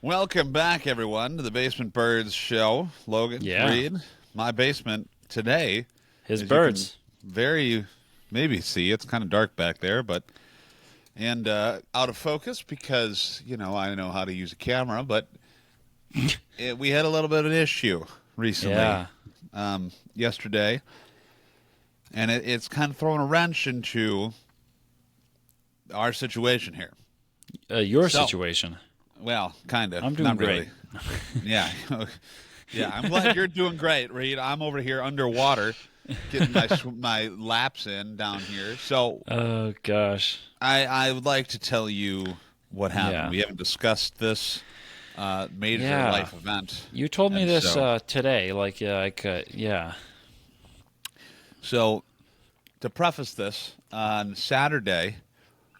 Welcome back, everyone, to the Basement Birds show. Logan, Yeah, Reid, my basement today, his as you can birds. very maybe see, it's kind of dark back there, but and out of focus because I know how to use a camera, but we had a little bit of an issue recently, Yeah, yesterday, and it's kind of thrown a wrench into our situation here. your So, situation. well, kind of, I'm doing not great. really. Yeah. Yeah, I'm glad you're doing great, Reid. I'm over here underwater getting my laps in down here. So Oh gosh. I would like to tell you what happened. Yeah, We haven't discussed this major yeah. life event. You told me And this so today. Yeah. so to preface this, on Saturday,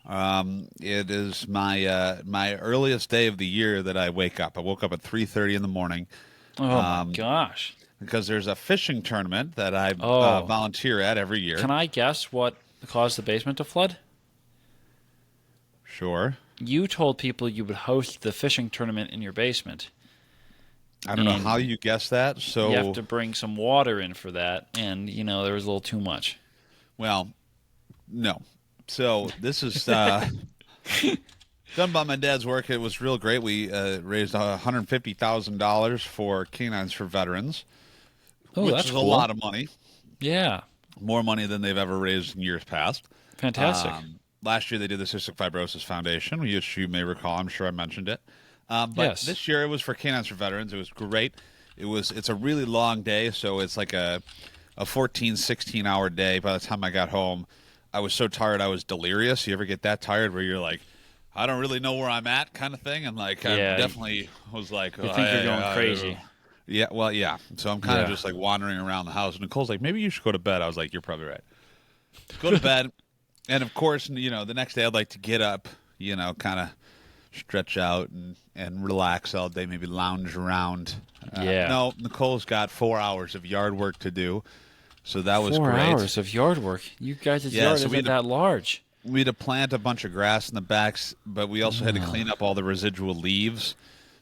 it is my earliest day of the year that I wake up. I woke up at 3:30 in the morning. Oh my Um, gosh. because there's a fishing tournament that I Oh, volunteer at every can year. I guess what caused the basement to flood? Sure. You told people you would host the fishing tournament in your basement, I don't know how and you guessed that. you have So, to bring some water in for that. And there was a little too much. well, no. So this is done by my dad's work. It was real great. We raised $150,000 for Canines for Veterans, Oh, which that's is a cool. lot of money, Yeah, more money than they've ever raised in years past. fantastic. Last year they did the Cystic Fibrosis Foundation, which you may recall. I'm sure I mentioned it. But Yes. this year it was for Canines for Veterans. It was great. It's a really long day, so it's like a 14, 16-hour day. By the time I got home, I was so tired I was delirious. You ever get that tired where you're like, I don't really know where I'm at, kind of thing? And like I Yeah, definitely was like, you think you're going crazy. yeah, well, yeah. So I'm kind of Yeah. just like wandering around the house. And Nicole's like, maybe you should go to bed. I was like, you're probably right. Go to bed. And of course, the next day I'd like to get up, kind of stretch out and relax all day, maybe lounge around. Yeah. No, Nicole's got 4 hours of yard work to do, so that was Four great. hours of yard work. You guys' Yeah, yard so isn't that large. we had to plant a bunch of grass in the backs, but we also had to clean up all the residual leaves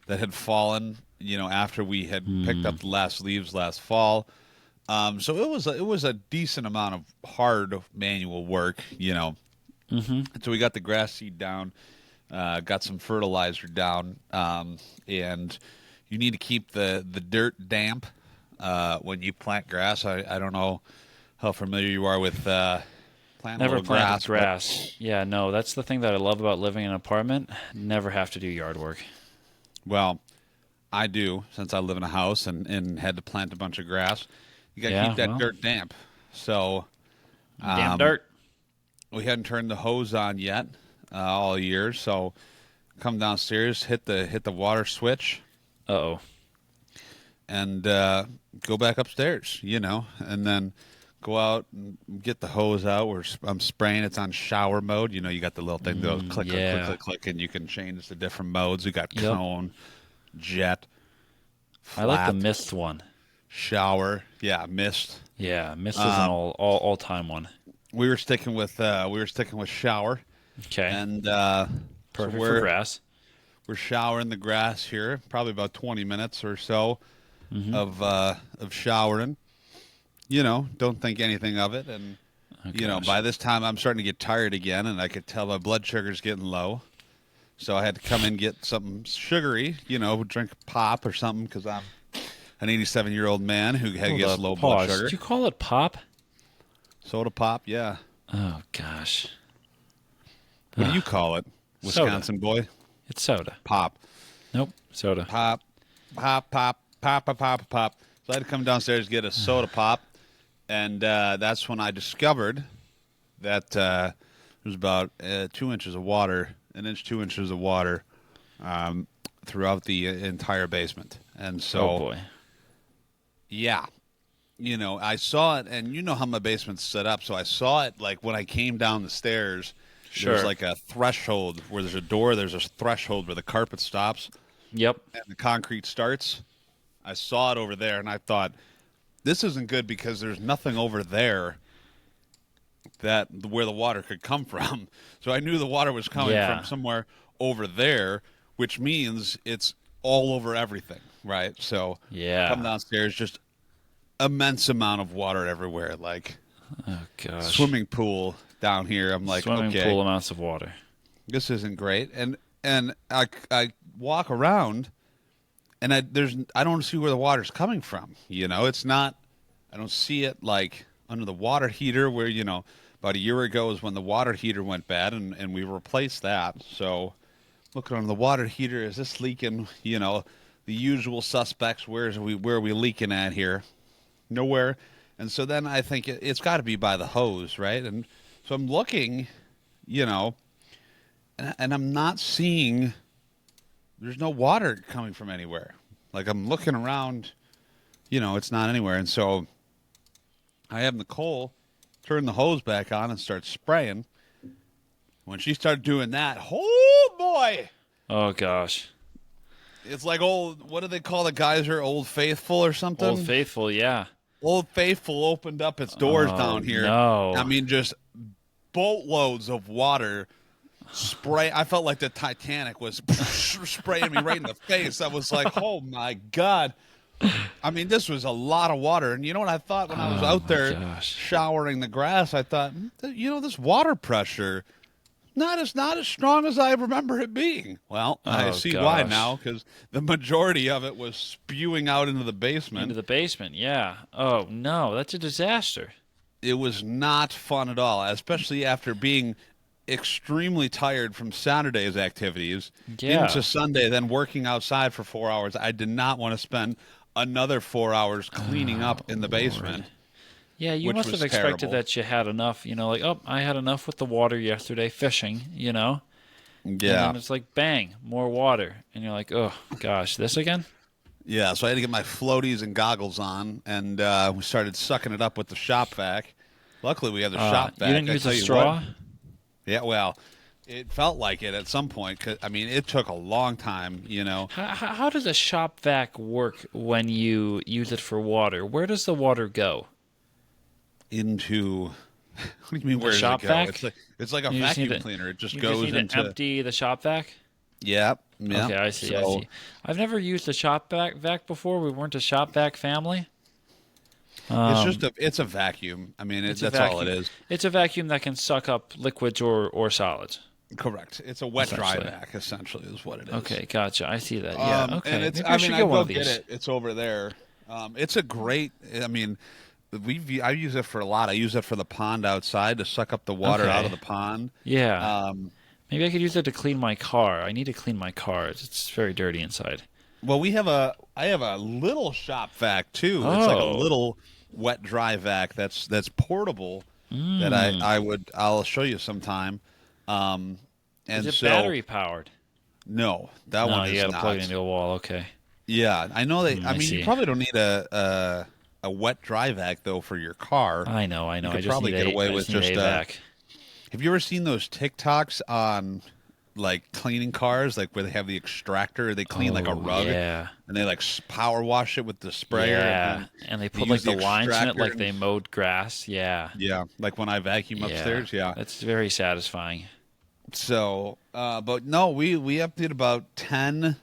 that had fallen, after we had picked up the last leaves last fall. So it was a decent amount of hard manual work. Mm-hmm. So we got the grass seed down, got some fertilizer down, and you need to keep the dirt damp when you plant grass. I don't know how familiar you are with planting a Never little planted grass, but grass. Yeah, no, that's the thing that I love about living in an apartment. Never have to do yard work. well, I do since I live in a house and had to plant a bunch of grass. You got to keep Yeah, that well, dirt damp. So damn um, dirt. we hadn't turned the hose on yet all year. So come downstairs, hit the water switch, Uh-oh. and go back upstairs, and then go out and get the hose out. Where I'm spraying, it's on shower mode. You got the little thing that goes click, click, click, Yeah. click, click, and you can change the different modes. We got Yep. cone, jet, I like the flat, mist one. shower. Yeah, mist. Yeah, mist is an all time one. We were sticking with shower, Okay. and so Perfect for grass. we're showering the grass here. Probably about 20 minutes or so Mm-hmm. of showering. Don't think anything of it. And, Oh, gosh. by this time I'm starting to get tired again, and I could tell my blood sugar's getting low. So I had to come in and get something sugary, drink pop or something because I'm an 87-year-old man who Hold gets up. low blood Pause. sugar. Did you call it pop? Soda pop, yeah. Oh, gosh. What do you Ugh. call it, Soda. Wisconsin boy? It's soda. Pop. Nope. Soda. Pop, pop, pop, pop, pop, pop, pop. So I had to come downstairs get a soda pop, and that's when I discovered that there's about 2 inches of water, an inch, 2 inches of water throughout the entire basement. And Oh, so, boy. yeah, I saw it, and you know how my basement's set up, so I saw it like when I came down the stairs. There's Sure. like a threshold where there's a door. There's a threshold where the carpet stops Yep. and the concrete starts. I saw it over there, and I thought, this isn't good because there's nothing over there that where the water could come from. So I knew the water was coming Yeah. from somewhere over there, which means it's all over everything, right? So come Yeah. downstairs, just immense amount of water everywhere, like Oh gosh. swimming pool down here. I'm like, Swimming okay, pool amounts of water. this isn't great. And I walk around and I don't see where the water's coming from. It's not. I don't see it like under the water heater where about a year ago is when the water heater went bad and we replaced that. So looking under the water heater, is this leaking? The usual suspects. Where are we leaking at here? Nowhere. And so then I think it's got to be by the hose, right? And so I'm looking, and I'm not seeing. There's no water coming from anywhere. Like I'm looking around, it's not anywhere. And so I have Nicole turn the hose back on and start spraying. When she started doing that, oh boy, Oh gosh. it's like what do they call the geyser? Old Faithful or something? Old Faithful, yeah. Old Faithful opened up its doors Oh, down here. no. I mean, just boatloads of water spray. I felt like the Titanic was spraying me right in the face. I was like, oh my God. I mean, this was a lot of water. And you know what I thought when I was out there showering the grass? I thought, this water pressure, not as strong as I remember it being. Well, I see why now, because the majority of it was spewing out into the basement. Into the basement, yeah. Oh, no, that's a disaster. It was not fun at all, especially after being extremely tired from Saturday's activities into Sunday, then working outside for 4 hours. I did not want to spend another 4 hours cleaning up in the basement. Lord. Yeah, you must have expected that you had enough, like, oh, I had enough with the water yesterday fishing, Yeah. And then it's like, bang, more water. And you're like, oh, gosh, this again? Yeah, so I had to get my floaties and goggles on, and we started sucking it up with the shop vac. Luckily, we had the shop vac. You didn't use a straw? Yeah, well, it felt like it at some point. 'Cause, I mean, it took a long time, How does a shop vac work when you use it for water? Where does the water go? Into what do you mean? Where does shop it go? Vac? It's like a vacuum cleaner. It just goes just need into to empty the shop vac. Yeah. Okay, I see. I see. I've never used a shop vac before. We weren't a shop vac family. It's a vacuum. I mean, that's all it is. It's a vacuum that can suck up liquids or solids. Correct. It's a wet dry vac, essentially, is what it is. Okay, gotcha. I see that. Yeah. Okay. And Maybe I should get one of these. Get it. It's over there. It's a great. I mean, I use it for a lot. I use it for the pond outside to suck up the water out of the pond. Yeah. Maybe I could use it to clean my car. I need to clean my car. It's very dirty inside. Well, I have a little shop vac too. It's like a little wet dry vac that's portable that I'll show you sometime. And is it battery powered? No, that one is not. You got to plug it into a wall. Okay. Yeah, I know that. I mean, you probably don't need a wet dry vac though for your car. I know. You I could probably get away with just a vac. Have you ever seen those TikToks on like cleaning cars, like where they have the extractor, they clean like a rug, and they like power wash it with the sprayer, and they put like the lines in it, like they mowed grass, yeah, like when I vacuum upstairs, that's very satisfying. So, but no, we emptied about 10,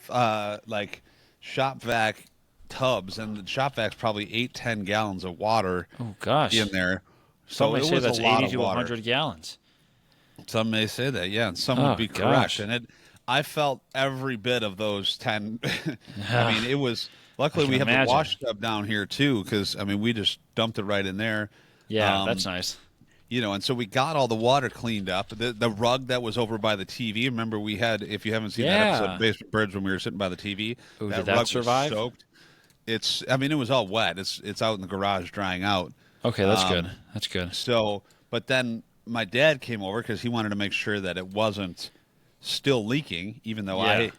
like shop vac tubs, and the shop vac's probably 8-10 gallons of water. Oh gosh, in there. Some may say that's 80 to 100 100 gallons. Some may say that, and some would be correct. And I felt every bit of those 10. I mean, it was. Luckily, we have a wash tub down here too, because I mean, we just dumped it right in there. Yeah, that's nice. And so we got all the water cleaned up. The rug that was over by the TV. Remember, we had. If you haven't seen that episode of Basement Birds when we were sitting by the TV, did that survive? Was soaked. I mean, it was all wet. It's out in the garage drying out. Okay, that's good. That's good. So, but then my dad came over because he wanted to make sure that it wasn't still leaking, even though I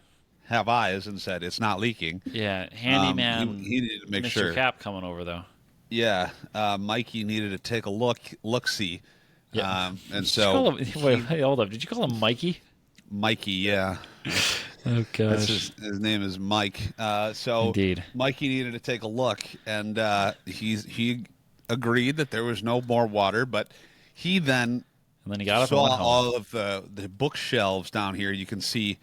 have eyes and said it's not leaking. Yeah, handyman. He needed to make Mr. sure. Mr. Cap coming over though. Yeah, Mikey needed to take a look-see. Yeah. And so wait, hold up. Did you call him Mikey? Mikey, yeah. Oh gosh. His name is Mike. So indeed, Mikey needed to take a look, and he agreed that there was no more water, but he then he got up saw and went home. all of the bookshelves down here. You can see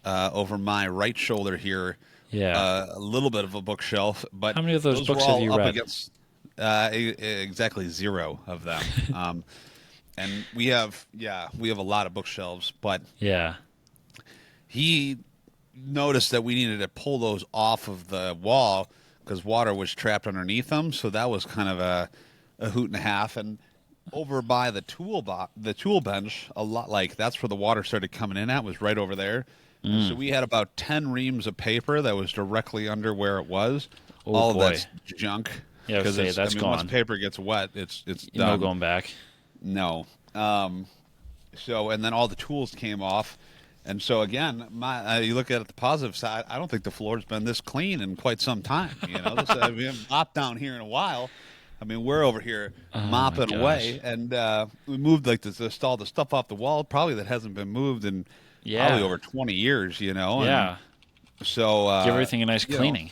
over my right shoulder here. Yeah. A little bit of a bookshelf, but How many of those those were books have all you up read? against exactly 0 of them. And we have a lot of bookshelves, but Yeah. he noticed that we needed to pull those off of the wall because water was trapped underneath them. So that was kind of a hoot and a half. And over by the tool bench, a lot like that's where the water started coming in at was right over there. And so we had about 10 reams of paper that was directly under where it was. Oh All of boy. that's junk. Yeah, I would say that's once gone. paper gets wet, it's No done. going back. No. So and then all the tools came off, and so again, you look at it the positive side. I don't think the floor's been this clean in quite some time. We haven't mopped down here in a while. I mean, we're over here mopping gosh. away, and we moved all the stuff off the wall, probably that hasn't been moved in probably over 20 years. Yeah. And so Give everything a nice you know, cleaning.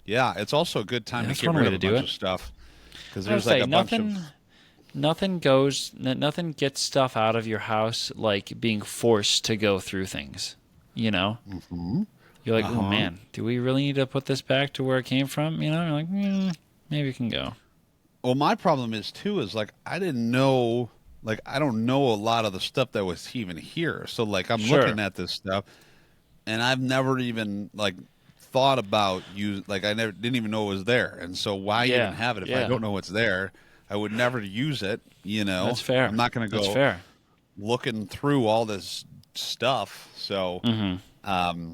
yeah, it's also a good time That's to get one rid way of to a do bunch it. of stuff because I would there's like say a bunch of. nothing gets stuff out of your house like being forced to go through things. Mm-hmm. You're like, oh man, do we really need to put this back to where it came from? You're like, maybe it can go. Well, my problem is too is like I didn't know, like I don't know a lot of the stuff that was even here. So like I'm Sure. looking at this stuff, and I've never even like thought about I never didn't even know it was there. And so why Yeah, even have it if I yeah. don't know what's there? I would never use it. That's fair. I'm not going to That's go fair. looking through all this stuff. So Mm-hmm.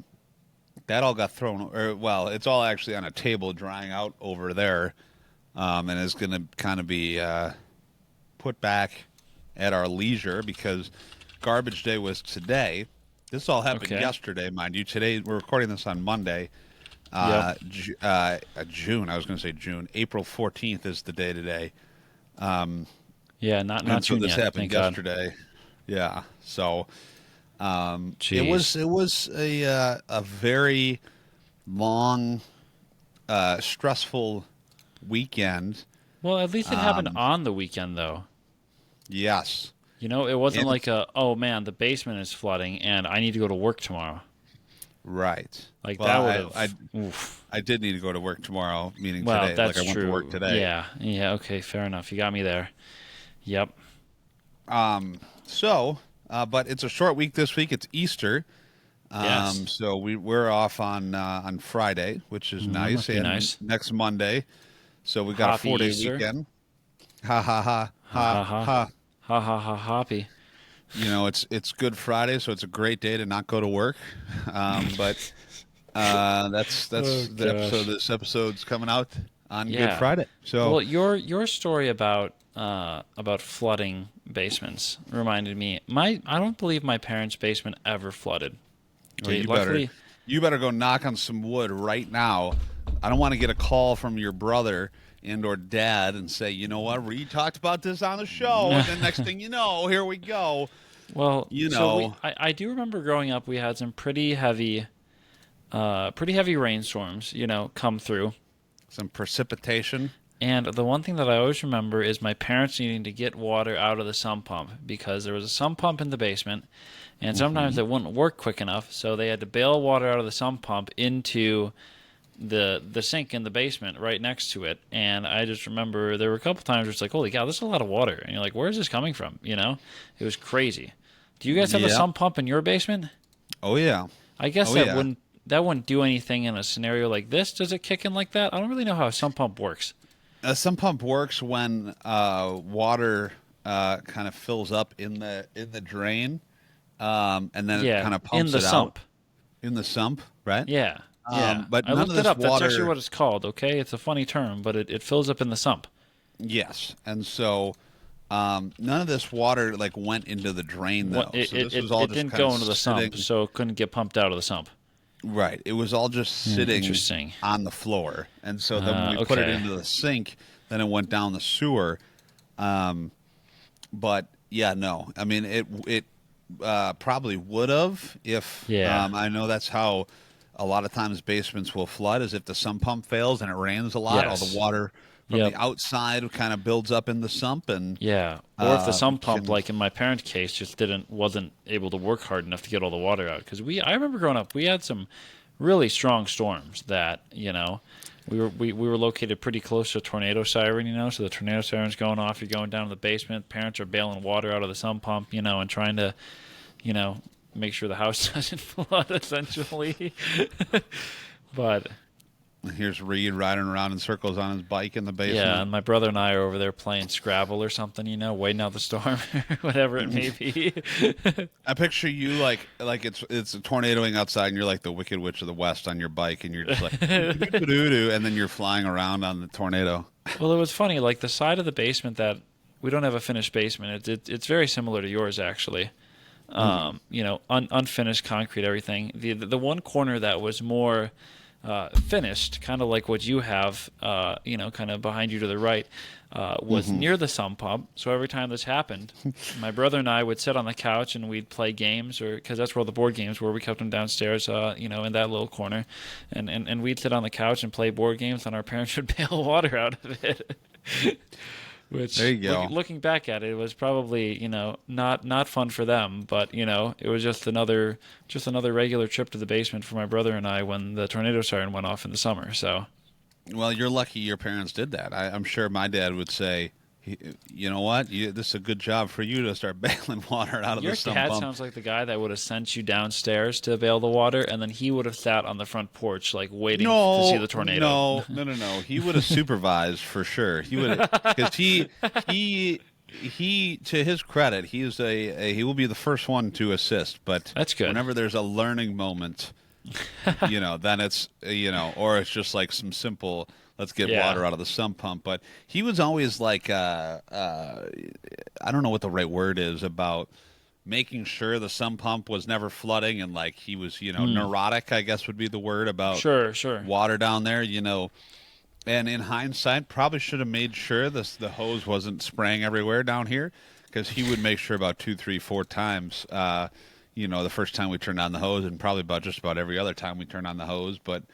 that all got thrown, or well, it's all actually on a table drying out over there, and is going to kind of be put back at our leisure because garbage day was today. This all happened Okay. yesterday, mind you. Today we're recording this on Monday, Yep. June. I was going to say June. April 14th is the day today. Yeah, not And so June this yet. happened Thank God. yesterday. Yeah. So it Jeez. was a very long, stressful weekend. Well, at least it happened on the weekend, though. Yes. It wasn't And- like oh man, the basement is flooding and I need to go to work tomorrow. Right. Like Well, that would have. Oof. I did need to go to work tomorrow, meaning Well, today. that's Like I went true. to work today. Yeah. Yeah. Okay. Fair enough. You got me there. Yep. So, but it's a short week this week. It's Easter. Yes. So we're off on Friday, which is nice. must be And nice. next Monday. So we got Happy a 4-day Easter. weekend. Ha ha ha ha Ha, ha. ha. Ha ha ha. Happy. It's Good Friday, so it's a great day to not go to work. But that's Oh, the gosh. episode. This episode's coming out on Good Yeah. Friday. So Well, your story about flooding basements reminded me. I don't believe my parents' basement ever flooded. well, Okay, luckily, you better go knock on some wood right now. I don't want to get a call from your brother and or dad and say, you know what, Reid talked about this on the show, and then next thing you know, here we go. well, You so know. I do remember growing up, we had some pretty heavy rainstorms, come through. Some precipitation. And the one thing that I always remember is my parents needing to get water out of the sump pump because there was a sump pump in the basement, and sometimes it wouldn't work quick enough, so they had to bail water out of the sump pump into the sink in the basement right next to it. And I just remember there were a couple times where it's like, holy cow, this is a lot of water. And you're like, where is this coming from? It was crazy. Do you guys have a Yeah. sump pump in your basement? Oh yeah. I guess Oh, that yeah. wouldn't do anything in a scenario like this. Does it kick in like that? I don't really know how a sump pump works. A sump pump works when water kind of fills up in the drain, and then it kind of pumps in the it sump. out in the sump, right? Yeah. Yeah. But I none of looked it this up. That's water- actually what it's called, okay? It's a funny term, but it fills up in the sump. Yes, and so none of this water like went into the drain though. It, so it, this was all it just didn't kind go of into the sitting, sump, so it couldn't get pumped out of the sump. Right. It was all just sitting interesting. on the floor, and so then when we put it okay. into the sink, then it went down the sewer. But yeah, no. I mean, it probably would have if. Yeah. I know that's how a lot of times basements will flood, is if the sump pump fails and it rains a lot, all Yes. the water from Yep. the outside kind of builds up in the sump, and Yeah. Or if the sump pump, can, like in my parents' case, just wasn't able to work hard enough to get all the water out. Because I remember growing up, we had some really strong storms that, we were located pretty close to a tornado siren, so the tornado siren's going off, you're going down to the basement, parents are bailing water out of the sump pump, and trying to, make sure the house doesn't flood, essentially. But here's Reid riding around in circles on his bike in the basement. yeah, and my brother and I are over there playing Scrabble or something, waiting out the storm, whatever it may be. I picture you like it's tornadoing outside, and you're like the Wicked Witch of the West on your bike, and you're just like, doo-doo-doo-doo, and then you're flying around on the tornado. Well, it was funny, like the side of the basement that we don't have a finished basement. It's very similar to yours, actually. Unfinished concrete, everything. The one corner that was more finished, kind of like what you have, kind of behind you to the right, was near the sump pump. So every time this happened, my brother and I would sit on the couch and we'd play games, because that's where all the board games were. We kept them downstairs, in that little corner, and we'd sit on the couch and play board games, and our parents would bail water out of it. Which, there you go. Looking back at it, it was probably, not fun for them, but, it was just another regular trip to the basement for my brother and I when the tornado siren went off in the summer. So, well, you're lucky your parents did that. I'm sure my dad would say, you know what, this is a good job for you to start bailing water out of the sump pump. Your dad sounds like the guy that would have sent you downstairs to bail the water, and then he would have sat on the front porch, like, waiting to see the tornado. No. He would have supervised for sure. He would, because he, to his credit, he will be the first one to assist. But that's good. Whenever there's a learning moment, then it's, or it's just like some simple, let's get water out of the sump pump. But he was always like, I don't know what the right word is, about making sure the sump pump was never flooding, and like he was, neurotic, I guess would be the word, about sure water down there, And in hindsight, probably should have made sure the hose wasn't spraying everywhere down here, because he would make sure about 2, 3, 4 times. The first time we turned on the hose, and probably just about every other time we turned on the hose. But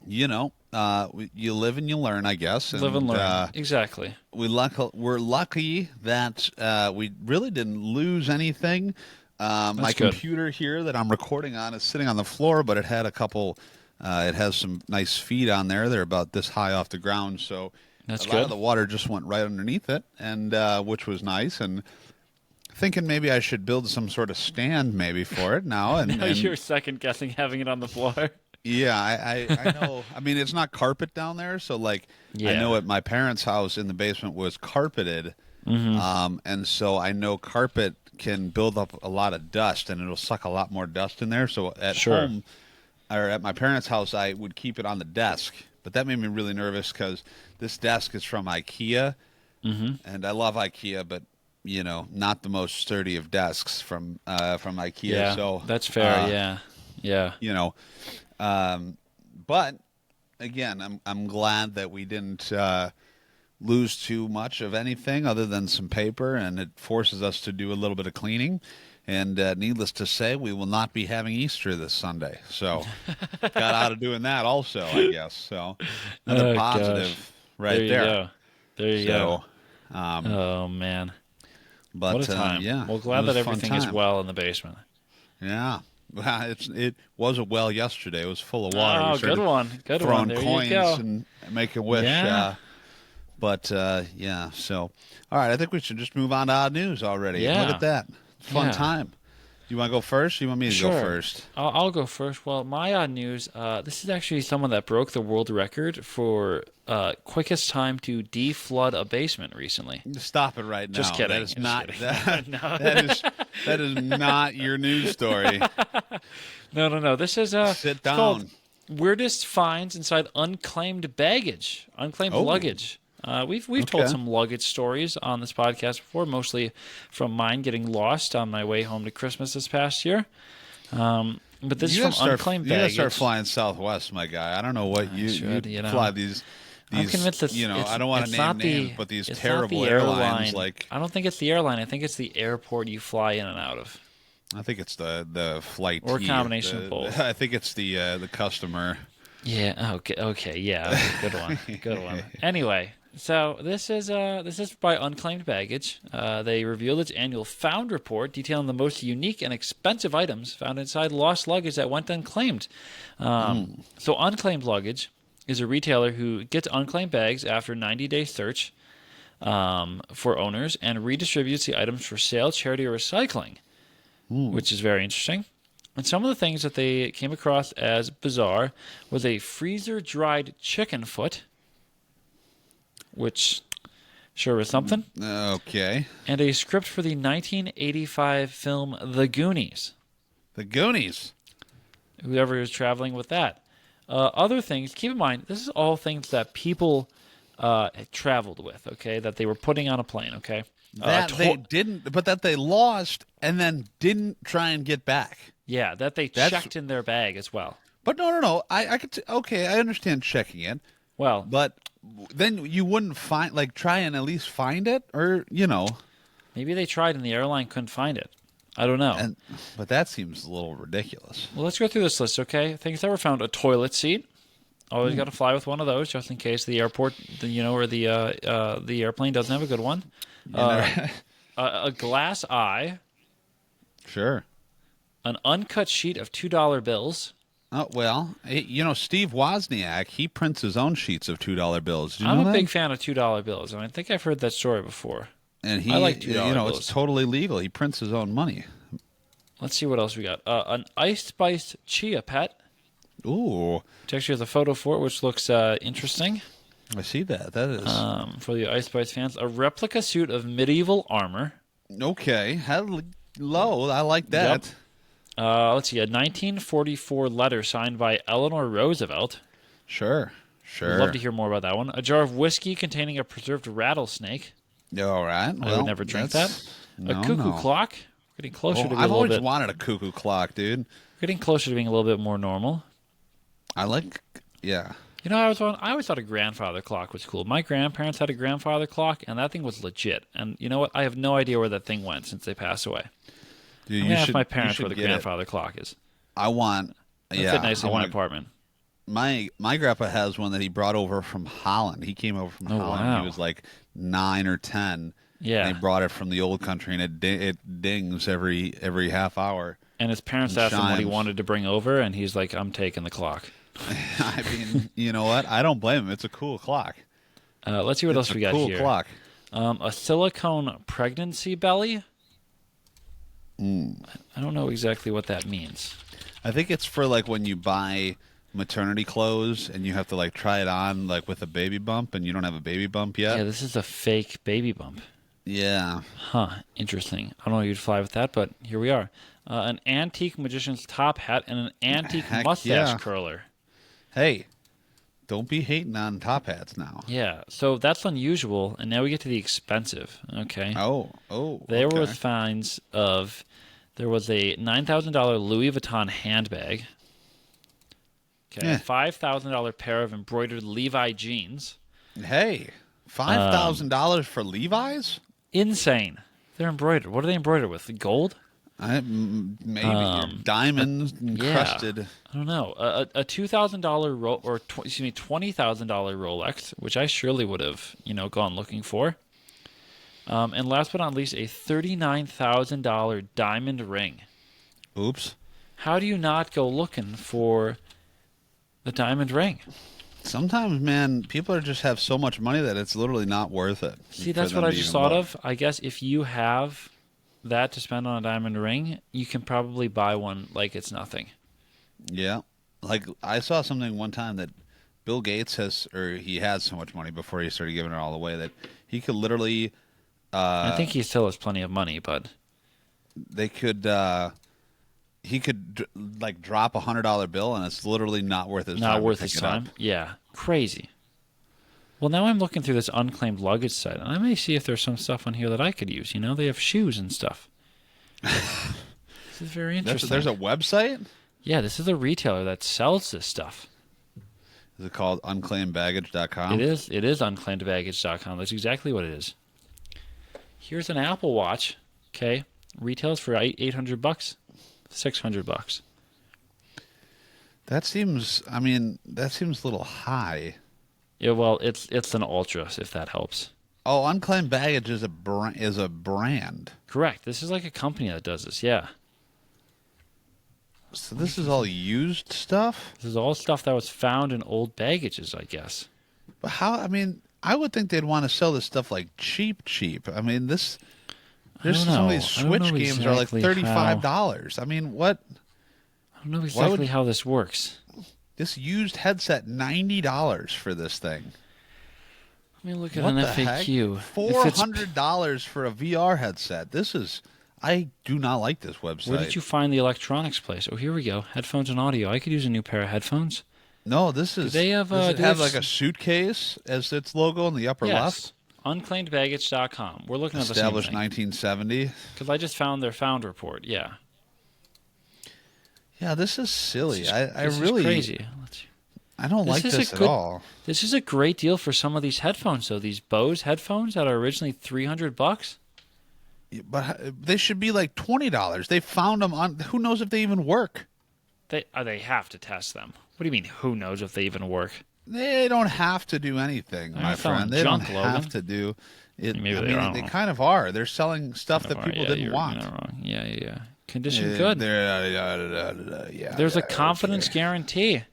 you live and you learn, I guess. Live and learn. Exactly. We're lucky that we really didn't lose anything. My good. computer here that I'm recording on is sitting on the floor, but it had a couple. It has some nice feet on there. They're about this high off the ground, so that's a good. lot of the water just went right underneath it, and which was nice. And thinking maybe I should build some sort of stand maybe for it now. And, now you're second guessing having it on the floor. Yeah, I know. I mean, it's not carpet down there, so I know at my parents' house in the basement was carpeted, and so I know carpet can build up a lot of dust, and it'll suck a lot more dust in there. So at home, or at my parents' house, I would keep it on the desk, but that made me really nervous because this desk is from IKEA, and I love IKEA, but not the most sturdy of desks from IKEA. Yeah, so that's fair. Yeah. But again, I'm glad that we didn't lose too much of anything other than some paper, and it forces us to do a little bit of cleaning. And needless to say, we will not be having Easter this Sunday. So got out of doing that also, I guess. So another positive right there. There you go. Oh, man. But, what a time. Yeah. Well, glad that everything is well in the basement. Yeah. Well, it was a well yesterday. It was full of water. Oh, good one. Good one. There throwing you go. coins and making a wish. Yeah. So, all right. I think we should just move on to odd news already. Yeah. Look at that. Fun time. You want to go first? Or you want me to go first? I'll go first. Well, my odd news, this is actually someone that broke the world record for quickest time to deflood a basement recently. Stop it right now. Just kidding. That is not no. that is not your news story. No. This is sit down. Called Weirdest Finds Inside Unclaimed Baggage, Unclaimed Luggage. We've told some luggage stories on this podcast before, mostly from mine getting lost on my way home to Christmas this past year. But this is from unclaimed baggage. You gotta start flying Southwest, my guy. I don't know what you fly these. I'm convinced that I don't want to name names, but these terrible airlines. Like, I don't think it's the airline. I think it's the airport you fly in and out of. I think it's the flight or a combination of both. I think it's the customer. Yeah. Okay. Yeah. Okay, good one. Good one. Anyway, so this is by Unclaimed Baggage. They revealed its annual Found report detailing the most unique and expensive items found inside lost luggage that went unclaimed. So Unclaimed Luggage is a retailer who gets unclaimed bags after 90-day search for owners and redistributes the items for sale, charity, or recycling, which is very interesting. And some of the things that they came across as bizarre was a freezer-dried chicken foot, which sure was something, Okay. and a script for the 1985 film The Goonies. The Goonies. Whoever is traveling with that. Other things, keep in mind, this is all things that people traveled with, okay, that they were putting on a plane, okay? That they didn't, but that they lost and then didn't try and get back. Yeah, that they checked in their bag as well. But no. I could. Okay, I understand checking it. Well, But then you wouldn't try and at least find it, or maybe they tried and the airline couldn't find it. I don't know. But that seems a little ridiculous. Well, let's go through this list, okay? Things that were found: a toilet seat. Always got to fly with one of those, just in case the airport, or the airplane doesn't have a good one. A glass eye, Sure. an uncut sheet of $2 bills. Oh well, Steve Wozniak, he prints his own sheets of $2 bills. Did you I'm know a that? big fan of $2 bills. I think I've heard that story before. And he, I like $2 bills. it's totally legal. He prints his own money. Let's see what else we got. An ice-spiced chia pet. Ooh, Which actually has a photo for it, which looks interesting. I see that. That is For the Ice Spice fans. A replica suit of medieval armor. okay. Hello, I like that. Yep. Let's see, a 1944 letter signed by Eleanor Roosevelt. Sure. I'd love to hear more about that one. A jar of whiskey containing a preserved rattlesnake. All right. I would never drink that. A cuckoo clock. Getting closer to being I've a little always bit. wanted a cuckoo clock, dude. Getting closer to being a little bit more normal. Yeah. I always thought a grandfather clock was cool. My grandparents had a grandfather clock, and that thing was legit. And you know what? I have no idea where that thing went since they passed away. Dude, I'm gonna ask my parents where the grandfather clock is. I want. It'll Yeah. fit nicely in my apartment. My grandpa has one that he brought over from Holland. He came over from Holland. Wow. He was like 9 or 10. Yeah. And he brought it from the old country, and it dings every half hour. And his parents And asked him what he chimes. wanted to bring over, and he's like, "I'm taking the clock." I mean, you know what? I don't blame him. It's a cool clock. Let's see what else we got cool here. Clock. A silicone pregnancy belly. I don't know exactly what that means. I think it's for like when you buy maternity clothes and you have to like try it on like with a baby bump, and you don't have a baby bump yet. Yeah, this is a fake baby bump. Yeah. Huh, interesting. I don't know if you'd fly with that, but here we are. An antique magician's top hat and an antique Heck mustache yeah. curler. Hey, don't be hating on top hats now. Yeah, so that's unusual, and now we get to the expensive. Okay. Oh. There okay. was finds of, there was a $9,000 Louis Vuitton handbag. Okay, Yeah. a $5,000 pair of embroidered Levi jeans. Hey, $5,000 for Levi's? Insane. They're embroidered. What are they embroidered with? Gold? Maybe diamonds encrusted. Yeah, I don't know. A $2,000 $20,000 Rolex, which I surely would have, gone looking for. And last but not least, a $39,000 diamond ring. Oops. How do you not go looking for the diamond ring? Sometimes, man, people just have so much money that it's literally not worth it. See, that's what I just thought of. I guess if you have that to spend on a diamond ring, you can probably buy one like it's nothing. Yeah. Like, I saw something one time that Bill Gates he had so much money before he started giving it all away that he could literally... I think he still has plenty of money, but... he could like drop $100 bill and it's literally not worth his time. Not worth to his pick it up. time? Yeah. Crazy. Well, now I'm looking through this unclaimed luggage site, and I may see if there's some stuff on here that I could use. They have shoes and stuff. This is very interesting. There's a website? Yeah, this is a retailer that sells this stuff. Is it called unclaimedbaggage.com? It is unclaimedbaggage.com. That's exactly what it is. Here's an Apple Watch. Okay. Retails for $800, $600. That seems. I mean, that seems a little high. Yeah, well, it's an Ultra, if that helps. Oh, unclaimed baggage is a brand. Correct. This is like a company that does this. Yeah. So this is all used stuff. This is all stuff that was found in old baggages, I guess. But how? I mean, I would think they'd want to sell this stuff like cheap. I mean, this. There's some of these Switch games are like $35. I mean, what? I don't know exactly how this works. This used headset, $90 for this thing. Let me look at an FAQ. $400 for a VR headset. This is. I do not like this website. Where did you find the electronics place? Oh, here we go. Headphones and audio. I could use a new pair of headphones. No, this is. Do they have? Does it have like a suitcase as its logo in the upper left? Unclaimedbaggage.com. We're looking at the same thing. Established 1970. Because I just found their found report. Yeah. Yeah, this is silly. This is crazy. I don't like this at all. This is a great deal for some of these headphones, though. These Bose headphones that are originally $300. But they should be like $20. They found them on. Who knows if they even work? They have to test them. What do you mean? Who knows if they even work? They don't have to do anything, my friend. They don't have to do it. Maybe they kind of are. They're selling stuff that people didn't want. You're wrong. Yeah. Condition good. Yeah. There's a confidence guarantee.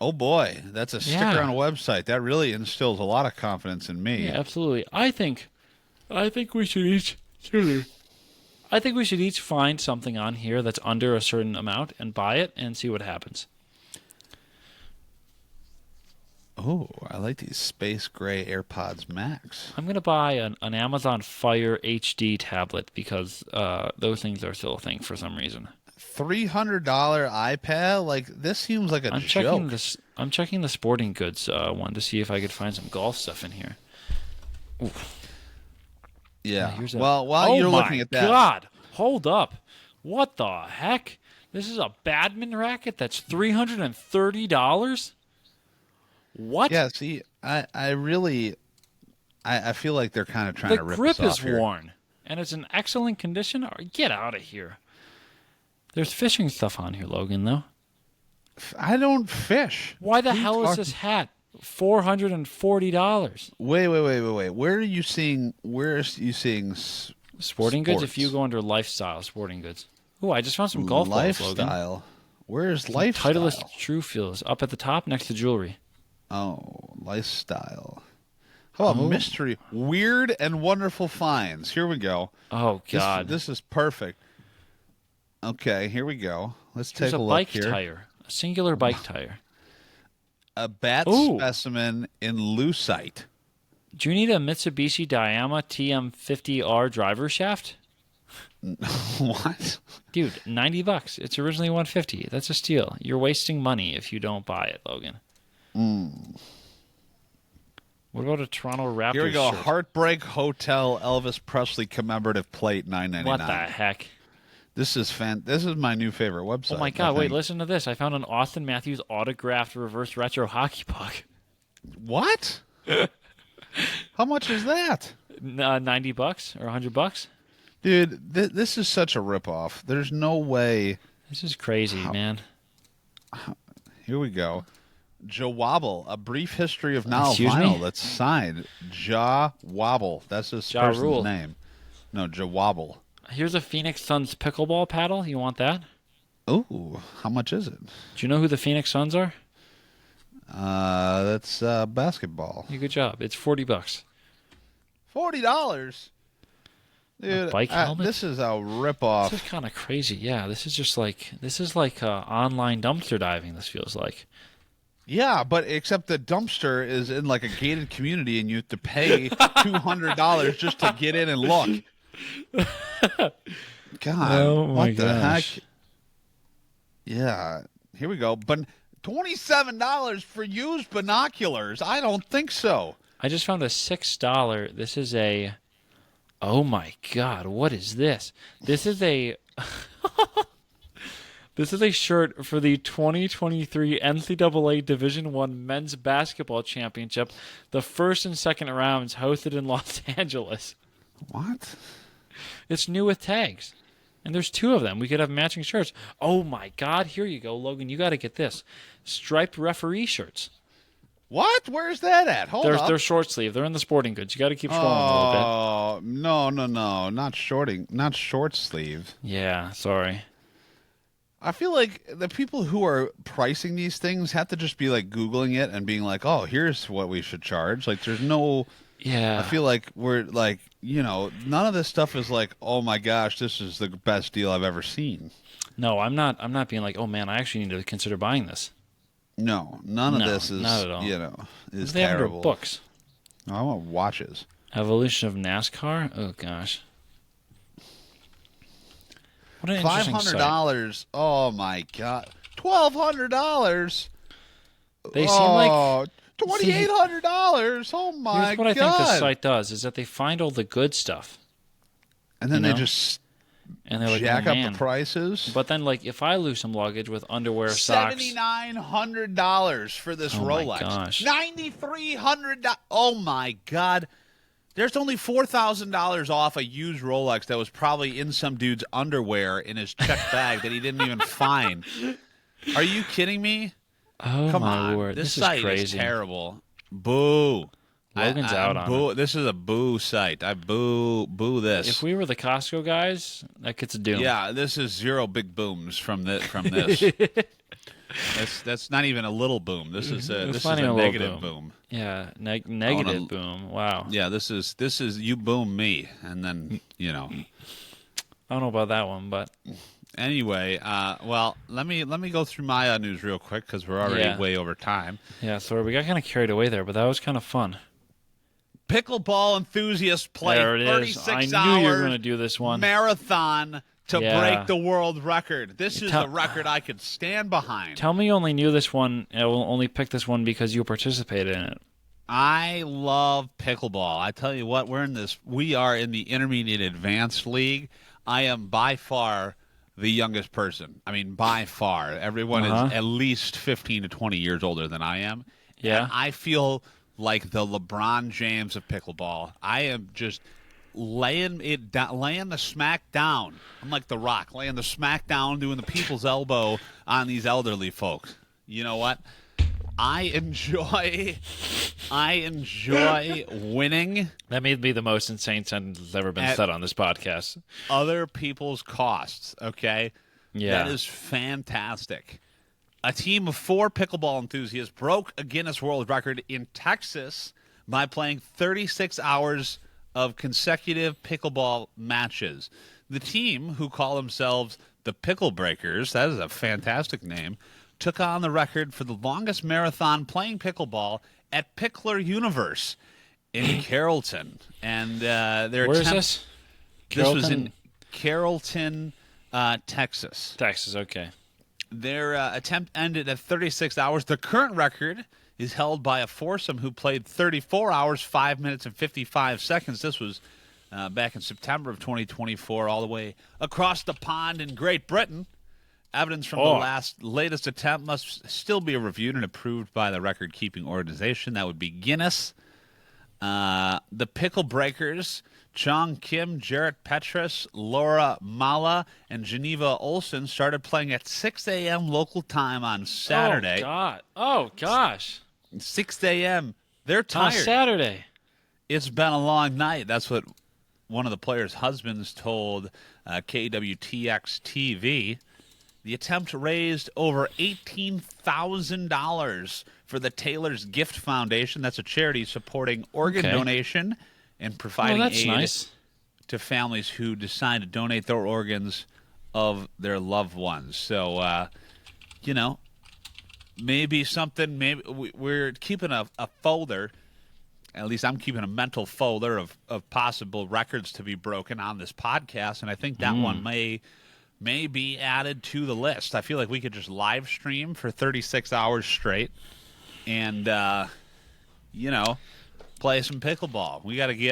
Oh boy, that's a sticker on a website. That really instills a lot of confidence in me. Yeah, absolutely. I think we should each. I think we should each find something on here that's under a certain amount and buy it and see what happens. Oh, I like these space gray AirPods Max. I'm going to buy an Amazon Fire HD tablet because those things are still a thing for some reason. $300 iPad? Like, this seems like a joke. I'm checking the sporting goods one to see if I could find some golf stuff in here. Ooh. Yeah. Well, while you're looking at that. Oh, my God. Hold up. What the heck? This is a badminton racket that's $330? What? Yeah, see, I really feel like they're kind of trying to rip us off here. The grip is worn, and it's in excellent condition. Get out of here. There's fishing stuff on here, Logan, though. I don't fish. Why the hell is this hat $440? Wait. Where are you seeing sporting goods? If you go under lifestyle, sporting goods. Oh, I just found some golf balls, Logan. Lifestyle? Where's lifestyle? Titleist True Feels up at the top next to jewelry. Oh, lifestyle. How about mystery? Weird and wonderful finds. Here we go. Oh, God. This is perfect. Okay, here we go. Let's take a look here. There's a bike tire. A singular bike tire. A bat specimen in lucite. Do you need a Mitsubishi Diama TM50R driver shaft? What? Dude, $90. It's originally $150. That's a steal. You're wasting money if you don't buy it, Logan. What about a Toronto Raptors Here we go. shirt? Heartbreak Hotel Elvis Presley commemorative plate, $9.99. What the heck? This is my new favorite website. Oh my God! Wait, listen to this. I found an Austin Matthews autographed reverse retro hockey puck. What? How much is that? $90 or $100. Dude, this is such a ripoff. There's no way. This is crazy, man. Here we go. Jawabble, A Brief History of Now Excuse Vinyl. me? That's signed. Jawabble. That's his person's name. No, Jawabble. Here's a Phoenix Suns pickleball paddle. You want that? Ooh, how much is it? Do you know who the Phoenix Suns are? That's basketball. Yeah, good job. It's $40. $40? Dude, a bike helmet? This is a ripoff. This is kind of crazy. Yeah, this is like online dumpster diving. This feels like. Yeah, but except the dumpster is in like a gated community, and you have to pay $200 just to get in and look. God, what the heck? Yeah, here we go. But $27 for used binoculars? I don't think so. I just found a $6. This is a. Oh my God! What is this? This is a. This is a shirt for the 2023 NCAA Division I Men's Basketball Championship, the first and second rounds hosted in Los Angeles. What? It's new with tags. And there's 2 of them. We could have matching shirts. Oh, my God. Here you go, Logan. You got to get this. Striped referee shirts. What? Where's that at? Hold up. They're short sleeve. They're in the sporting goods. You got to keep scrolling a little bit. Oh, no. Not short sleeve. Yeah, sorry. I feel like the people who are pricing these things have to just be like Googling it and being like, oh, here's what we should charge. Like, there's no. Yeah. I feel like we're like, none of this stuff is like, oh my gosh, this is the best deal I've ever seen. No, I'm not being like, oh man, I actually need to consider buying this. No, none of this is, not at all. is They have terrible. books. I want watches. Evolution of NASCAR? Oh gosh. What an interesting site. $500. Oh my God. $1,200. They seem like $2,800. Oh my God. Here's what I think this site does is that they find all the good stuff. And then they just and they're like, jack oh, up man. the prices. But then, like, if I lose some luggage with underwear, socks, $7,900 for this Rolex. My gosh. $9,300. Oh my God. There's only $4,000 off a used Rolex that was probably in some dude's underwear in his checked bag that he didn't even find. Are you kidding me? Oh, Come my on. Lord. This is site crazy. is terrible. Boo. Logan's out on it. This is a boo site. I boo this. If we were the Costco guys, that gets a doom. Yeah, this is 0 big booms from this. That's not even a little boom. This is a negative boom. Yeah, negative boom. Wow. Yeah, this is you boom me, and then I don't know about that one, but anyway, well, let me go through my news real quick because we're already way over time. Yeah, sorry, we got kind of carried away there, but that was kind of fun. Pickleball enthusiasts play 36 I knew you were going to do this one. Marathon to break the world record. This is a record I could stand behind. Tell me you only knew this one and will only pick this one because you participated in it. I love pickleball. I tell you what, we are in the intermediate advanced league. I am by far the youngest person. I mean, by far. Everyone is at least 15 to 20 years older than I am. Yeah. And I feel like the LeBron James of pickleball. I am just laying the smack down. I'm like The Rock, laying the smack down, doing the people's elbow on these elderly folks. You know what? I enjoy winning. That may be the most insane sentence that's ever been said on this podcast. Other people's costs, okay? Yeah. That is fantastic. A team of 4 pickleball enthusiasts broke a Guinness World Record in Texas by playing 36 hours of consecutive pickleball matches. The team, who call themselves the Pickle Breakers, that is a fantastic name, took on the record for the longest marathon playing pickleball at Pickler Universe in Carrollton. And where is this? This was in Carrollton, Texas. Texas, okay. Their attempt ended at 36 hours. The current record is held by a foursome who played 34 hours, 5 minutes, and 55 seconds. This was back in September of 2024, all the way across the pond in Great Britain. Evidence from the latest attempt must still be reviewed and approved by the record-keeping organization. That would be Guinness. The Pickle Breakers, Chong Kim, Jarrett Petrus, Laura Mala, and Geneva Olsen started playing at 6 a.m. local time on Saturday. Oh, God. Oh, gosh. 6 a.m. They're tired. On Saturday. It's been a long night. That's what one of the players' husbands told KWTX-TV. The attempt raised over $18,000 for the Taylor's Gift Foundation. That's a charity supporting organ donation and providing aid to families who decide to donate their organs of their loved ones. So, maybe something. Maybe we're keeping a folder. At least I'm keeping a mental folder of possible records to be broken on this podcast, and I think that one may be added to the list. I feel like we could just live stream for 36 hours straight and, play some pickleball.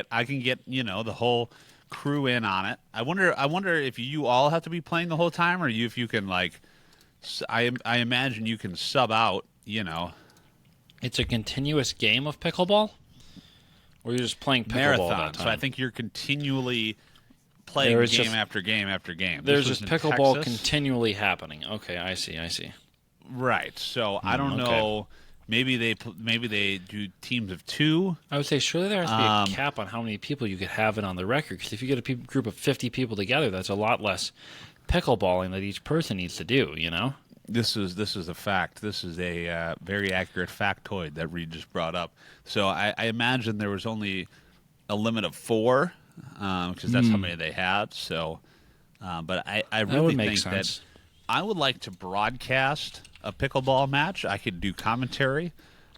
I can get, the whole crew in on it. I wonder if you all have to be playing the whole time or if you can, I imagine you can sub out, It's a continuous game of pickleball? Or you're just playing pickleball marathon. that time? So I think you're continually playing There was game just- after game after game. There's This just was in pickleball Texas. continually happening. Okay, I see. Right. So I don't okay. know. Maybe they do teams of 2. I would say surely there has to be a cap on how many people you could have it on the record. Because if you get a group of 50 people together, that's a lot less pickleballing that each person needs to do. You know. This is a fact. This is a very accurate factoid that Reid just brought up. So I imagine there was only a limit of 4, because that's how many they had. So, but I really would make think sense. that I would like to broadcast a pickleball match. I could do commentary,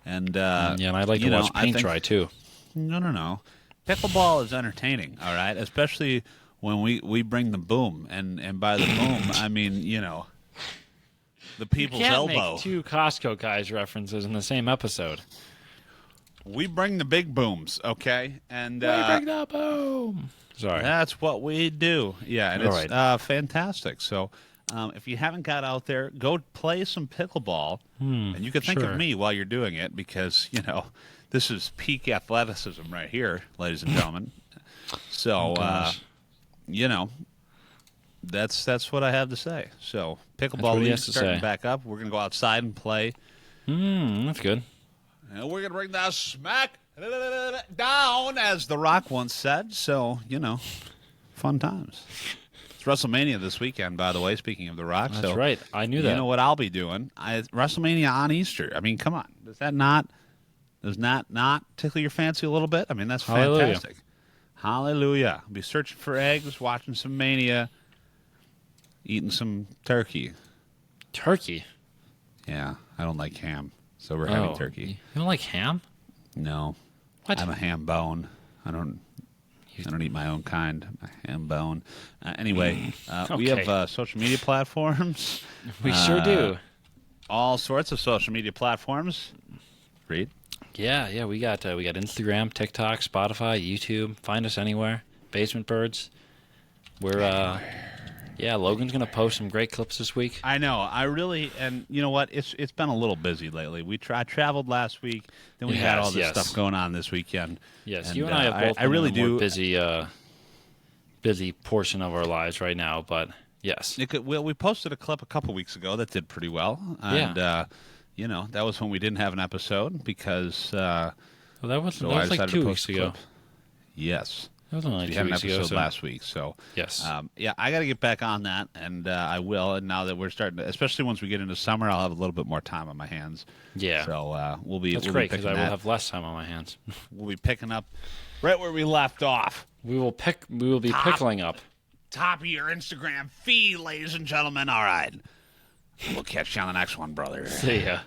and Yeah, and I'd like to watch paint dry too. No. Pickleball is entertaining. All right, especially when we bring the boom, and by the boom I mean the people's Can't elbow. make 2 Costco guys references in the same episode. We bring the big booms, okay? And Bring the boom. Sorry. that's what we do. Yeah, and All it's right. fantastic. So if you haven't got out there, go play some pickleball. And you can think sure. of me while you're doing it because, this is peak athleticism right here, ladies and gentlemen. So, gosh. that's what I have to say. So That's pickleball what he league's has to starting say. back up. We're going to go outside and play. That's good. And we're going to bring the smack down, as The Rock once said. So, fun times. It's WrestleMania this weekend, by the way, speaking of The Rock. That's so right. I knew that. You know what I'll be doing? WrestleMania on Easter. I mean, come on. Does not tickle your fancy a little bit? I mean, that's Hallelujah. fantastic. Hallelujah. I'll be searching for eggs, watching some Mania, eating some turkey. Turkey? Yeah, I don't like ham, so we're having turkey. You don't like ham? No. What? I'm a ham bone. I don't eat my own kind. A ham bone. Anyway, we Okay. have social media platforms. We sure do. All sorts of social media platforms. Reid? Yeah. We got Instagram, TikTok, Spotify, YouTube. Find us anywhere. Basement Birds. We're Logan's gonna post some great clips this week. I know. And you know what? It's been a little busy lately. I traveled last week. Then we had all this stuff going on this weekend. Yes, And, you and I have both I been really in a more do. busy portion of our lives right now, but yes. We posted a clip a couple weeks ago that did pretty well. And, that was when we didn't have an episode because Well, that was I like decided 2 to weeks post a ago. clip. Yes. That was only We like had 2 an weeks episode ago. So. last week, so Yes. I got to get back on that, and I will. And now that we're starting to, especially once we get into summer, I'll have a little bit more time on my hands. Yeah. So we'll be. That's we'll great be because I picking will that. have less time on my hands. We'll be picking up right where we left off. We will be pickling up. Top of your Instagram feed, ladies and gentlemen. All right, we'll catch you on the next one, brother. See ya.